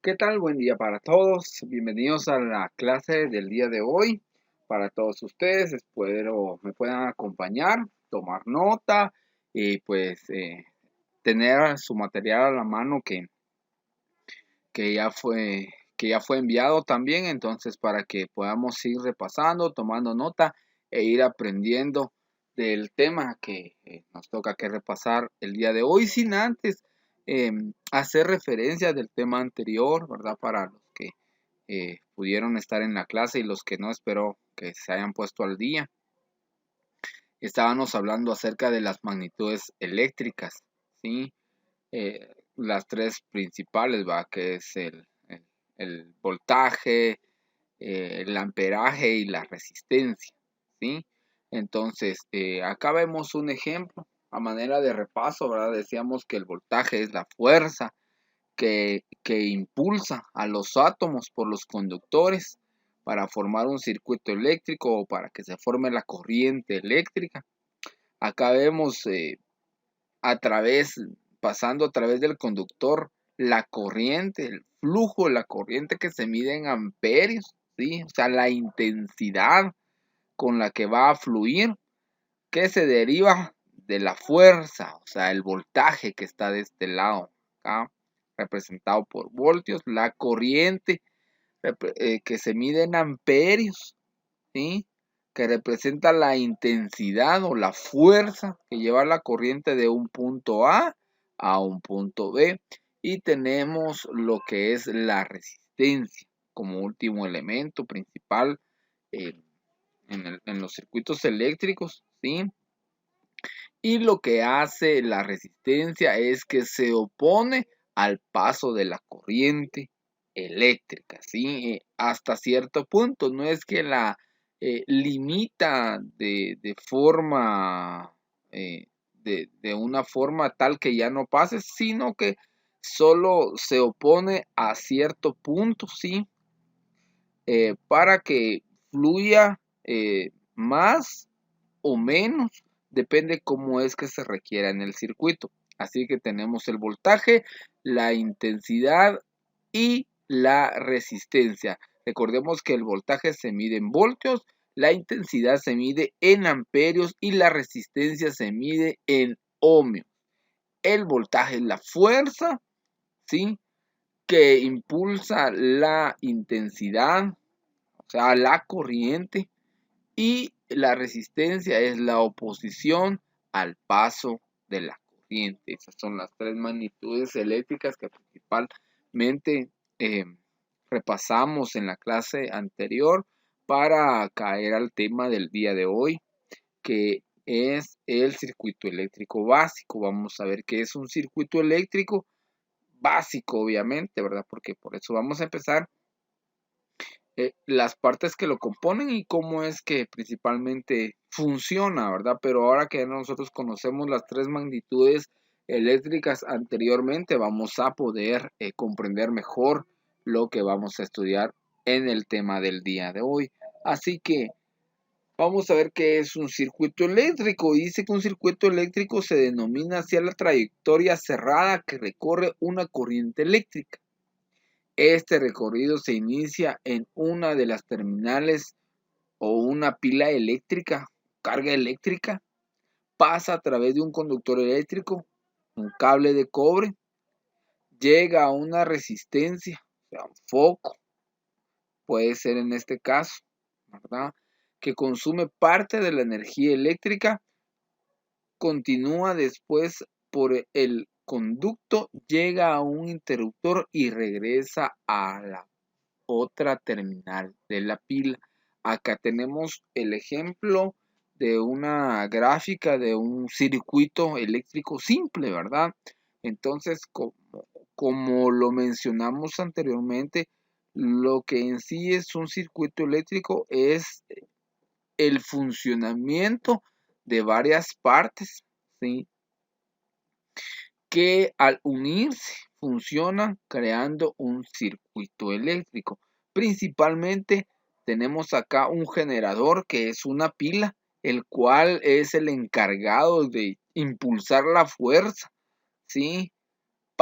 ¿Qué tal? Buen día para todos. Bienvenidos a la clase del día de hoy. Para todos ustedes, espero me puedan acompañar, tomar nota y tener su material a la mano que ya fue, que ya fue enviado también. Entonces, para que podamos ir repasando, tomando nota e ir aprendiendo del tema que nos toca que repasar el día de hoy, sin antes hacer referencia del tema anterior, ¿verdad? Para los que pudieron estar en la clase y los que no, espero que se hayan puesto al día. Estábamos hablando acerca de las magnitudes eléctricas, ¿sí? Las tres principales, ¿va? Que es el voltaje, el amperaje y la resistencia, ¿sí? Entonces, acá vemos un ejemplo a manera de repaso, ¿verdad? Decíamos que el voltaje es la fuerza que impulsa a los átomos por los conductores para formar un circuito eléctrico o para que se forme la corriente eléctrica. Acá vemos a través, pasando a través del conductor, la corriente, el flujo de la corriente que se mide en amperios, ¿sí? O sea, la intensidad con la que va a fluir, que se deriva de la fuerza, o sea, el voltaje que está de este lado, acá, representado por voltios, la corriente que se mide en amperios, ¿sí? Que representa la intensidad o la fuerza que lleva la corriente de un punto a un punto B. Y tenemos lo que es la resistencia como último elemento principal eh, en los circuitos eléctricos, ¿sí? Y lo que hace la resistencia es que se opone al paso de la corriente eléctrica, ¿sí? Hasta cierto punto, no es que la limita de forma, de una forma tal que ya no pase, sino que solo se opone a cierto punto, ¿sí? Para que fluya más o menos, depende cómo es que se requiera en el circuito. Así que tenemos el voltaje, la intensidad y la resistencia. Recordemos que el voltaje se mide en voltios, la intensidad se mide en amperios y la resistencia se mide en ohmios. El voltaje es la fuerza, ¿sí? Que impulsa la intensidad, o sea, la corriente, y la resistencia es la oposición al paso de la corriente. Esas son las tres magnitudes eléctricas que principalmente eh, repasamos en la clase anterior para caer al tema del día de hoy, que es el circuito eléctrico básico. Vamos a ver qué es un circuito eléctrico básico, obviamente, ¿verdad? Porque por eso vamos a empezar las partes que lo componen y cómo es que principalmente funciona, ¿verdad? Pero ahora que nosotros conocemos las tres magnitudes eléctricas anteriormente, vamos a poder comprender mejor lo que vamos a estudiar en el tema del día de hoy. Así que vamos a ver qué es un circuito eléctrico. Dice que un circuito eléctrico se denomina así a la trayectoria cerrada que recorre una corriente eléctrica. Este recorrido se inicia en una de las terminales o una pila eléctrica, carga eléctrica, pasa a través de un conductor eléctrico, un cable de cobre, llega a una resistencia, o sea, un foco, puede ser en este caso, ¿verdad? Que consume parte de la energía eléctrica, continúa después por el conducto, llega a un interruptor y regresa a la otra terminal de la pila. Acá tenemos el ejemplo de una gráfica de un circuito eléctrico simple, ¿verdad? Entonces, como lo mencionamos anteriormente, lo que en sí es un circuito eléctrico es el funcionamiento de varias partes, ¿sí? Que al unirse funcionan creando un circuito eléctrico. Principalmente tenemos acá un generador que es una pila, el cual es el encargado de impulsar la fuerza, ¿sí?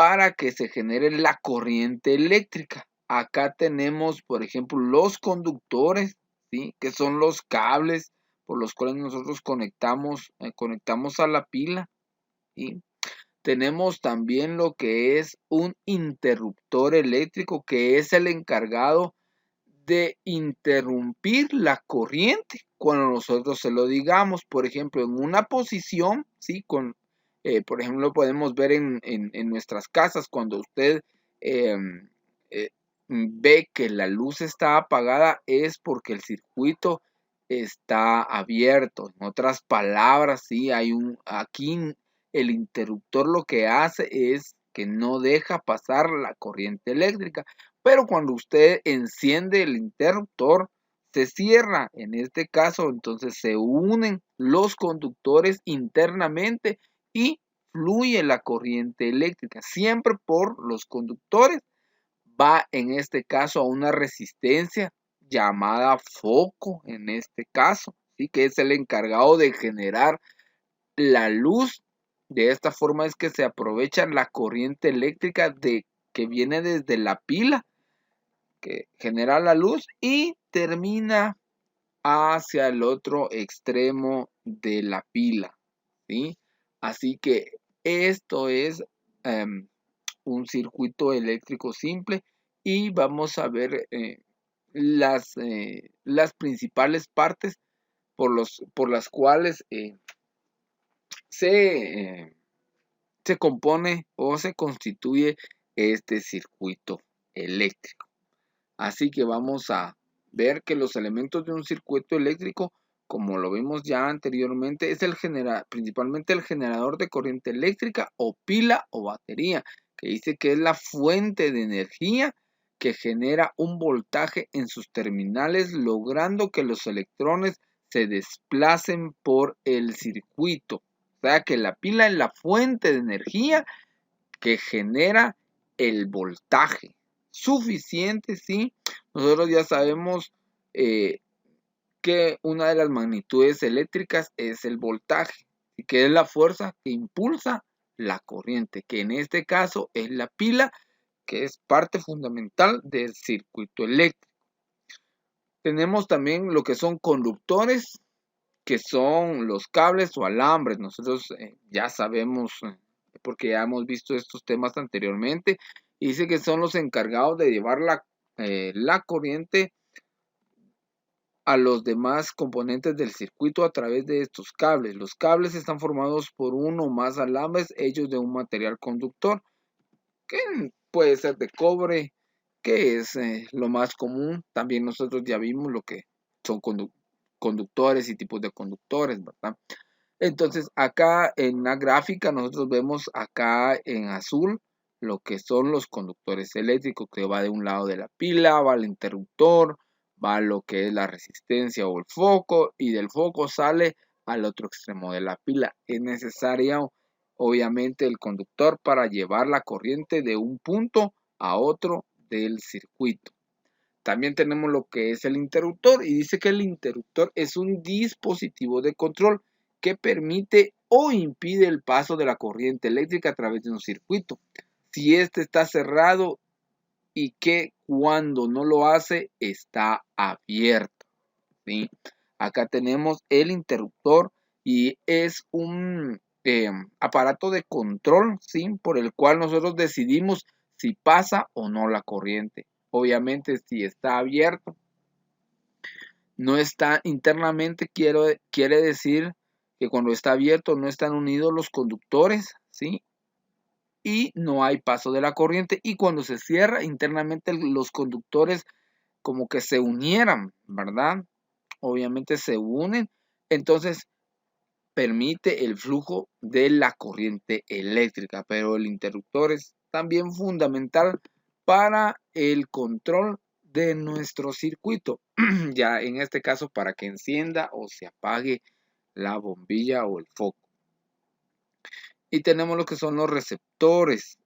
para que se genere la corriente eléctrica. Acá tenemos, por ejemplo, los conductores, ¿sí? Que son los cables por los cuales nosotros conectamos a la pila. ¿Sí? Tenemos también lo que es un interruptor eléctrico, que es el encargado de interrumpir la corriente cuando nosotros se lo digamos. Por ejemplo, en una posición, ¿sí? Por ejemplo, lo podemos ver en nuestras casas cuando usted eh, eh, ve que la luz está apagada, es porque el circuito está abierto. En otras palabras, sí, aquí el interruptor lo que hace es que no deja pasar la corriente eléctrica. Pero cuando usted enciende el interruptor, se cierra. En este caso, entonces se unen los conductores internamente y fluye la corriente eléctrica. Siempre por los conductores va en este caso a una resistencia llamada foco, en este caso, ¿sí? Que es el encargado de generar la luz. De esta forma es que se aprovecha la corriente eléctrica que viene desde la pila, que genera la luz y termina hacia el otro extremo de la pila, ¿sí? Así que esto es un circuito eléctrico simple, y vamos a ver las principales partes por las cuales se, se compone o se constituye este circuito eléctrico. Así que vamos a ver que los elementos de un circuito eléctrico, como lo vimos ya anteriormente, es principalmente el generador de corriente eléctrica o pila o batería, que dice que es la fuente de energía que genera un voltaje en sus terminales, logrando que los electrones se desplacen por el circuito. O sea que la pila es la fuente de energía que genera el voltaje suficiente, ¿sí? Nosotros ya sabemos que una de las magnitudes eléctricas es el voltaje, y que es la fuerza que impulsa la corriente, que en este caso es la pila, que es parte fundamental del circuito eléctrico. Tenemos también lo que son conductores, que son los cables o alambres. Nosotros ya sabemos, porque ya hemos visto estos temas anteriormente, y dice que son los encargados de llevar la corriente a los demás componentes del circuito a través de estos cables. Los cables están formados por uno o más alambres hechos de un material conductor, que puede ser de cobre, que es lo más común. También nosotros ya vimos lo que son conductores y tipos de conductores, ¿verdad? Entonces acá en la gráfica nosotros vemos acá en azul lo que son los conductores eléctricos, que va de un lado de la pila, va al interruptor, va lo que es la resistencia o el foco, y del foco sale al otro extremo de la pila. Es necesario obviamente el conductor para llevar la corriente de un punto a otro del circuito. También tenemos lo que es el interruptor, y dice que el interruptor es un dispositivo de control que permite o impide el paso de la corriente eléctrica a través de un circuito. Si este está cerrado, y que cuando no lo hace está abierto, ¿sí? Acá tenemos el interruptor, y es un aparato de control, ¿sí? Por el cual nosotros decidimos si pasa o no la corriente. Obviamente, si está abierto, no está internamente, quiere decir que cuando está abierto no están unidos los conductores, ¿sí? Y no hay paso de la corriente. Y cuando se cierra internamente, los conductores como que se unieran, ¿verdad? Obviamente se unen, entonces permite el flujo de la corriente eléctrica. Pero el interruptor es también fundamental para el control de nuestro circuito, ya en este caso para que encienda o se apague la bombilla o el foco. Y tenemos lo que son los receptores.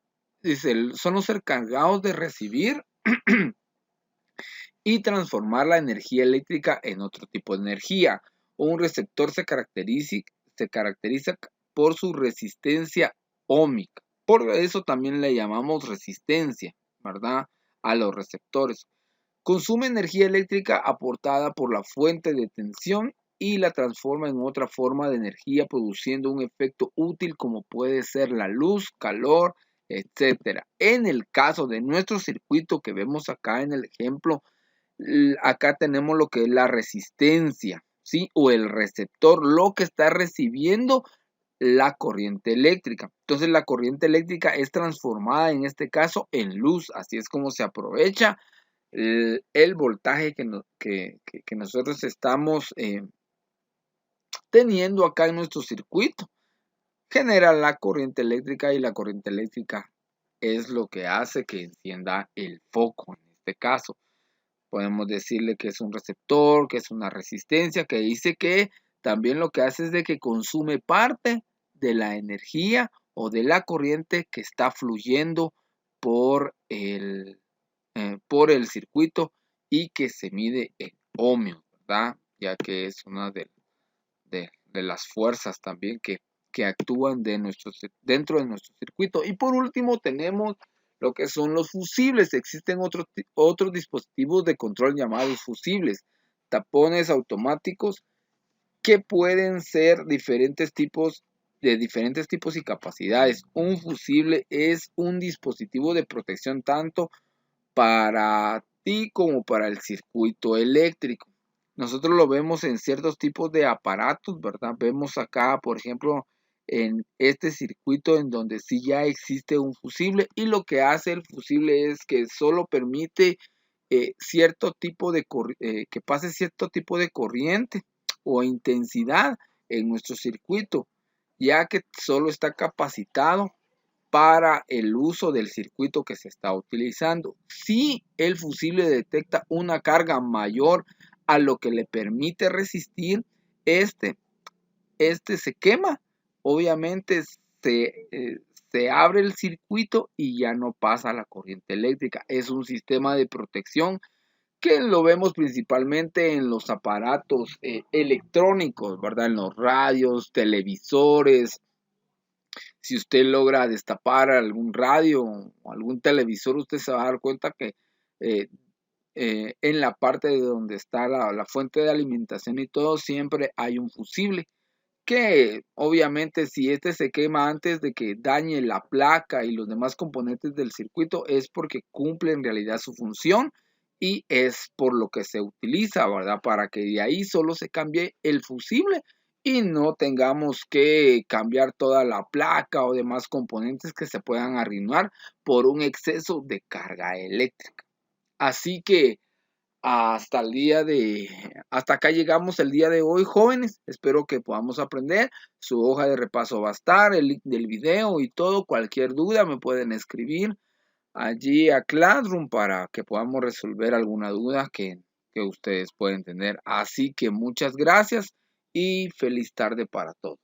Dice, son los encargados de recibir y transformar la energía eléctrica en otro tipo de energía. Un receptor se caracteriza por su resistencia óhmica, Por eso también le llamamos resistencia, ¿verdad? A los receptores. Consume energía eléctrica aportada por la fuente de tensión y la transforma en otra forma de energía produciendo un efecto útil como puede ser la luz, calor, etcétera. En el caso de nuestro circuito que vemos acá en el ejemplo, acá tenemos lo que es la resistencia, ¿sí? O el receptor, lo que está recibiendo la corriente eléctrica. Entonces la corriente eléctrica es transformada en este caso en luz, así es como se aprovecha el voltaje que nosotros estamos teniendo acá en nuestro circuito. Genera la corriente eléctrica y la corriente eléctrica es lo que hace que encienda el foco en este caso. Podemos decirle que es un receptor, que es una resistencia, que dice que también lo que hace es de que consume parte de la energía o de la corriente que está fluyendo por por el circuito y que se mide en ohmios, ¿verdad? Ya que es una de las fuerzas también que actúan dentro de nuestro circuito. Y por último tenemos lo que son los fusibles. Existen otros dispositivos de control llamados fusibles, tapones automáticos que pueden ser de diferentes tipos y capacidades. Un fusible es un dispositivo de protección tanto para ti como para el circuito eléctrico. Nosotros lo vemos en ciertos tipos de aparatos, ¿verdad? Vemos acá, por ejemplo, en este circuito en donde sí ya existe un fusible y lo que hace el fusible es que solo permite que pase cierto tipo de corriente o intensidad en nuestro circuito, ya que solo está capacitado para el uso del circuito que se está utilizando. Si el fusible detecta una carga mayor a lo que le permite resistir, este, este se quema. Obviamente se abre el circuito y ya no pasa la corriente eléctrica. Es un sistema de protección que lo vemos principalmente en los aparatos electrónicos, ¿verdad? En los radios, televisores. Si usted logra destapar algún radio o algún televisor, usted se va a dar cuenta que eh, en la parte de donde está la fuente de alimentación y todo, siempre hay un fusible que obviamente si este se quema antes de que dañe la placa y los demás componentes del circuito es porque cumple en realidad su función y es por lo que se utiliza, ¿verdad? Para que de ahí solo se cambie el fusible y no tengamos que cambiar toda la placa o demás componentes que se puedan arruinar por un exceso de carga eléctrica. Así que hasta acá llegamos el día de hoy, jóvenes. Espero que podamos aprender. Su hoja de repaso va a estar, el link del video y todo. Cualquier duda me pueden escribir allí a Classroom para que podamos resolver alguna duda que ustedes pueden tener. Así que muchas gracias y feliz tarde para todos.